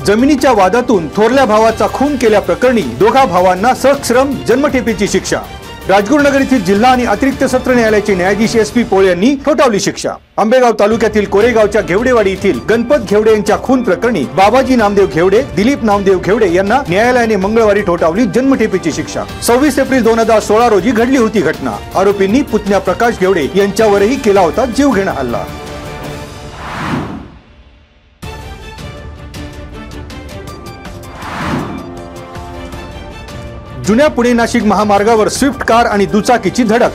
जमिनीच्या वादातून थोरल्या भावाचा खून केल्याप्रकरणी दोघा भावांना सश्रम जन्मठेपेची शिक्षा। राजगुरुनगर येथील जिल्हा आणि अतिरिक्त सत्र न्यायालयाचे न्यायाधीश SP पोळ यांनी ठोठावली शिक्षा। आंबेगाव तालुक्यातील कोरेगावच्या घेवडेवाडी येथील गणपत घेवडे यांच्या खून प्रकरणी बाबाजी नामदेव घेवडे, दिलीप नामदेव घेवडे यांना न्यायालयाने मंगळवारी ठोठावली जन्मठेपेची शिक्षा। 26 एप्रिल 2016 रोजी घडली होती घटना। आरोपींनी पुतण्या प्रकाश घेवडे यांच्यावरही केला होता जीवघेणा हल्ला। जुन्या पुणे नाशिक महामार्गावर स्विफ्ट कार आणि दुचाकीची धडक।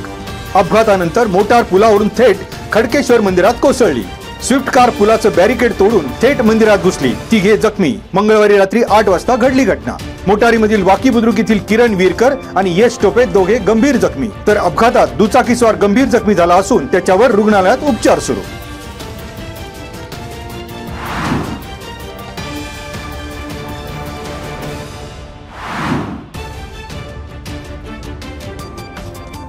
अपघातानंतर मोटार पुलावरून थेट खडकेश्वर मंदिरात कोसळली। स्विफ्ट कार पुलाचं बॅरिकेड तोडून थेट मंदिरात घुसली। तिघे जखमी। मंगळवारी रात्री 8 वाजता घडली घटना। मोटारीमधील वाकी बुद्रुक येथील किरण वीरकर आणि यश टोपे दोघे गंभीर जखमी, तर अपघातात दुचाकीस्वार गंभीर जखमी झाला असून त्याच्यावर रुग्णालयात उपचार सुरू।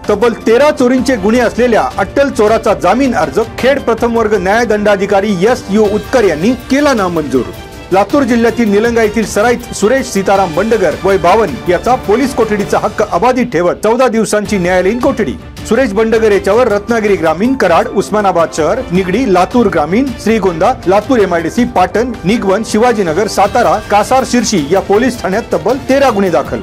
तब्बल 13 चोरींचे गुन्हे असलेल्या अट्टल चोराचा जामीन अर्ज खेड प्रथम वर्ग न्यायदंडाधिकारी SU उत्कर यांनी केला नामंजूर। लातूर जिल्ह्यातील निलंगा येथील सराईत सुरेश सीताराम बंडगर वय 52 याचा पोलीस कोठडीचा हक्क अबाधित ठेवत 14 दिवसांची न्यायालयीन कोठडी। सुरेश बंडगर याच्यावर रत्नागिरी ग्रामीण, कराड, उस्मानाबाद शहर, निगडी, लातूर ग्रामीण, श्रीगोंदा, लातूर MIDC, पाटण, निगवण, शिवाजीनगर, सातारा, कासार, शिर्शी या पोलीस ठाण्यात तब्बल 13 गुन्हे दाखल।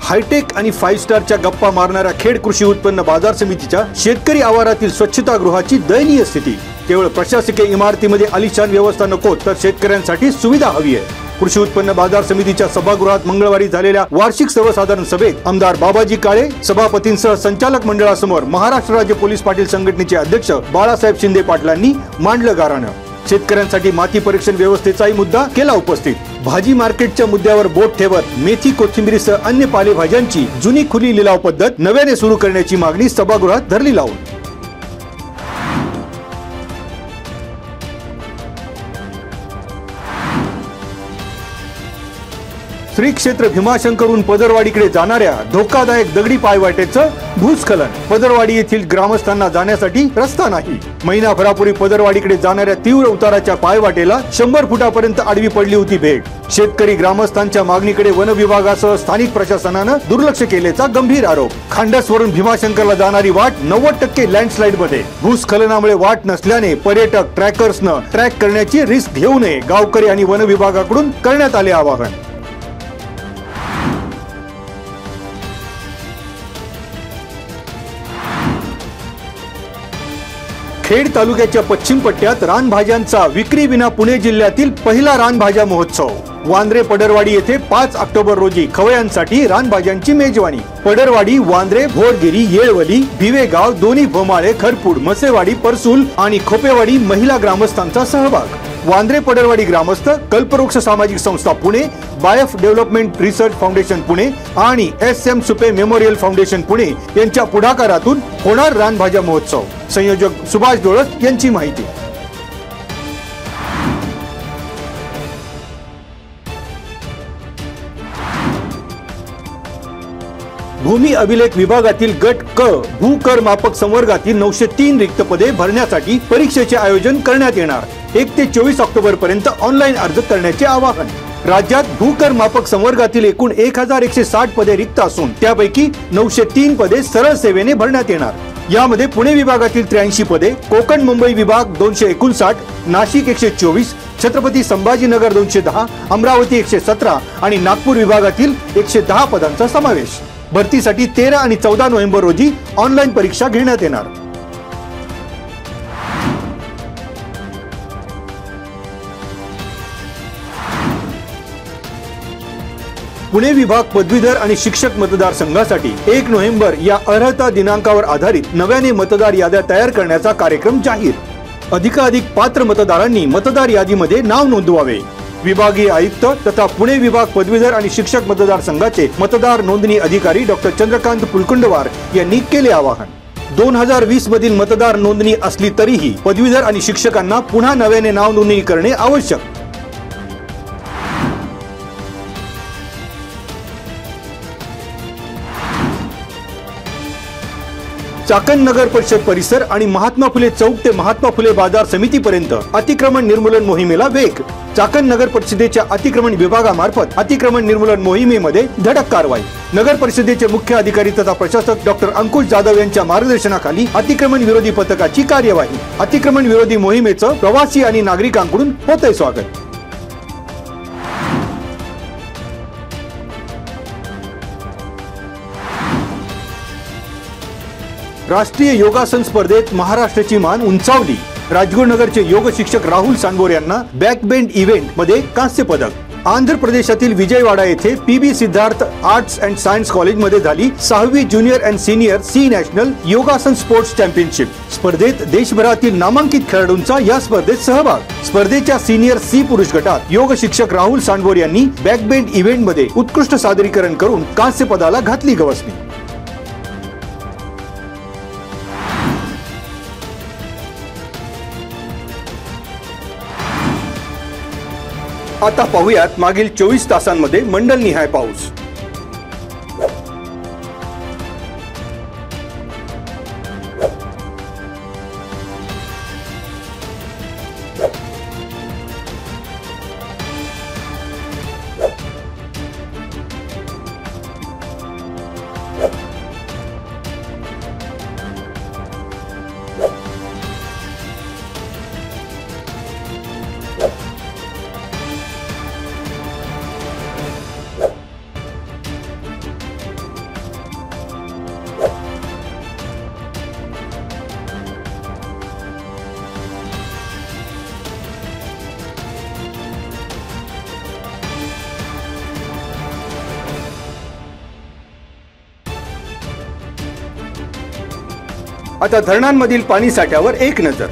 हायटेक आणि 5 स्टारच्या गप्पा मारणाऱ्या खेड कृषी उत्पन्न बाजार समितीच्या शेतकरी आवारातील स्वच्छतागृहाची दयनीय स्थिती। केवळ प्रशासकीय इमारतीमध्ये आलिशान व्यवस्था नको, तर शेतकऱ्यांसाठी सुविधा हवी आहे। कृषी उत्पन्न बाजार समितीच्या सभागृहात मंगळवारी झालेल्या वार्षिक सर्वसाधारण सभेत आमदार बाबाजी काळे, सभापतींसह संचालक मंडळासमोर महाराष्ट्र राज्य पोलीस पाटील संघटनेचे अध्यक्ष बाळासाहेब शिंदे पाटलांनी मांडलं गाऱ्हाणं। शेतकऱ्यांसाठी माती परीक्षण व्यवस्थेचाही मुद्दा केला उपस्थित। भाजी मार्केटच्या मुद्द्यावर बोट ठेवत मेथी, कोथिंबीरीसह अन्य पालेभाज्यांची जुनी खुली लिलाव पद्धत नव्याने सुरू करण्याची मागणी सभागृहात धरली लावून। श्री क्षेत्र भीमाशंकरहून पदरवाडीकडे जाणाऱ्या धोकादायक दगडी पायवाटेचं भूस्खलन। पदरवाडी येथील ग्रामस्थांना जाण्यासाठी रस्ता नाही। महिनाभरापूर्वी पदरवाडीकडे जाणाऱ्या तीव्र उताराच्या पायवाटेला 100 फुटापर्यंत आडवी पडली होती भेट। शेतकरी ग्रामस्थांच्या मागणीकडे वन विभागासह स्थानिक प्रशासनानं दुर्लक्ष केल्याचा गंभीर आरोप। खांडसवरून भीमाशंकरला जाणारी वाट 90% लँडस्लाइड मध्ये। भूस्खलनामुळे वाट नसल्याने पर्यटक ट्रॅकर्सनं ट्रॅक करण्याची रिस्क घेऊ नये, गावकरी आणि वन विभागाकडून करण्यात आले आवाहन। खेड तालुक्याच्या पश्चिम पट्ट्यात रानभाज्यांचा विक्री विना पुणे जिल्ह्यातील पहिला रानभाज्या महोत्सव। वांद्रे पडरवाडी येथे 5 ऑक्टोबर रोजी खवयांसाठी रानभाज्यांची मेजवानी। पडरवाडी, वांद्रे, भोरगिरी, येळवली, भिवेगाव, दोन्ही भोमाळे, खरपूड, मसेवाडी, परसूल आणि खोपेवाडी महिला ग्रामस्थांचा सहभाग। वांद्रे पडरवाडी ग्रामस्थ, कल्पवृक्ष सामाजिक संस्था Pune, BAIF development research foundation Pune आणि SM Supe memorial foundation Pune यांच्या पुढाकारातून होणार रानभाज्या महोत्सव। संयोजक सुभाष डोळस यांची माहिती। भूमी अभिलेख विभागातील गट क भूकर मापक संवर्गातील 903 रिक्त पदे भरण्यासाठी परीक्षेचे आयोजन करण्यात येणार। 1 ते 24 ऑक्टोबर पर्यंत ऑनलाईन अर्ज करण्याचे आवाहन। राज्यात भूकर मापक संवर्गातील एकूण 1160 पदे रिक्त असून त्यापैकी 903 पदे सरळ सेवेने भरण्यात येणार। यामध्ये पुणे विभागातील 83 पदे, कोकण मुंबई विभाग 259, नाशिक 124, छत्रपती संभाजीनगर 210, अमरावती 117 आणि नागपूर विभागातील 110 पदांचा समावेश। भरतीसाठी 13 आणि 14 नोव्हेंबर रोजी ऑनलाईन परीक्षा घेण्यात येणार। पुणे विभाग पदवीधर आणि शिक्षक मतदारसंघासाठी 1 नोव्हेंबर या अर्हता दिनांकावर आधारित नव्याने मतदार याद्या तयार करण्याचा कार्यक्रम जाहीर। अधिकाधिक पात्र मतदारांनी मतदार यादीमध्ये नाव नोंदवावे। विभागीय आयुक्त तथा पुणे विभाग पदवीधर आणि शिक्षक मतदारसंघाचे मतदार नोंदणी अधिकारी डॉ. चंद्रकांत पुलकुंडवार यांनी केले आवाहन। 2020 मधील मतदार नोंदणी असली तरीही पदवीधर आणि शिक्षकांना पुन्हा नव्याने नाव नोंदणी करणे आवश्यक। चाकण नगर परिषद परिसर आणि महात्मा फुले चौक ते महात्मा फुले बाजार समितीपर्यंत अतिक्रमण निर्मूलन मोहिमेला वेग. चाकण नगर परिषदेच्या अतिक्रमण विभागामार्फत अतिक्रमण निर्मूलन मोहिमेमध्ये धडक कारवाई. नगर परिषदेचे मुख्य अधिकारी तथा प्रशासक डॉक्टर अंकुश जाधव यांच्या मार्गदर्शनाखाली अतिक्रमण विरोधी पथकाची कार्यवाही. अतिक्रमण विरोधी मोहिमेचं प्रवासी आणि नागरिकांकडून होतंय स्वागत. राष्ट्रीय योगासन स्पर्धेत महाराष्ट्राची मान उंचावली. राजगुरुनगरचे योग शिक्षक राहुल सांडबोर यांना बॅकबेंड इव्हेंट मध्ये कांस्य पदक. आंध्र प्रदेशातील विजयवाडा येथे PB Siddhartha arts and science कॉलेजमध्ये झाली 6वी ज्युनियर अँड सिनियर सी नॅशनल योगासन स्पोर्ट्स चॅम्पियनशिप. स्पर्धेत देशभरातील नामांकित खेळाडूंचा या स्पर्धेत सहभाग. स्पर्धेच्या सिनियर सी पुरुष गटात योग शिक्षक राहुल सांडबोर यांनी बॅकबेंड इव्हेंट मध्ये उत्कृष्ट सादरीकरण करून कांस्य पदाला घातली गवसणी. आता पाहूयात मागील 24 तासांमध्ये मंडलनिहाय पाऊस. आता धरणांमधील पाणी साठ्यावर एक नजर.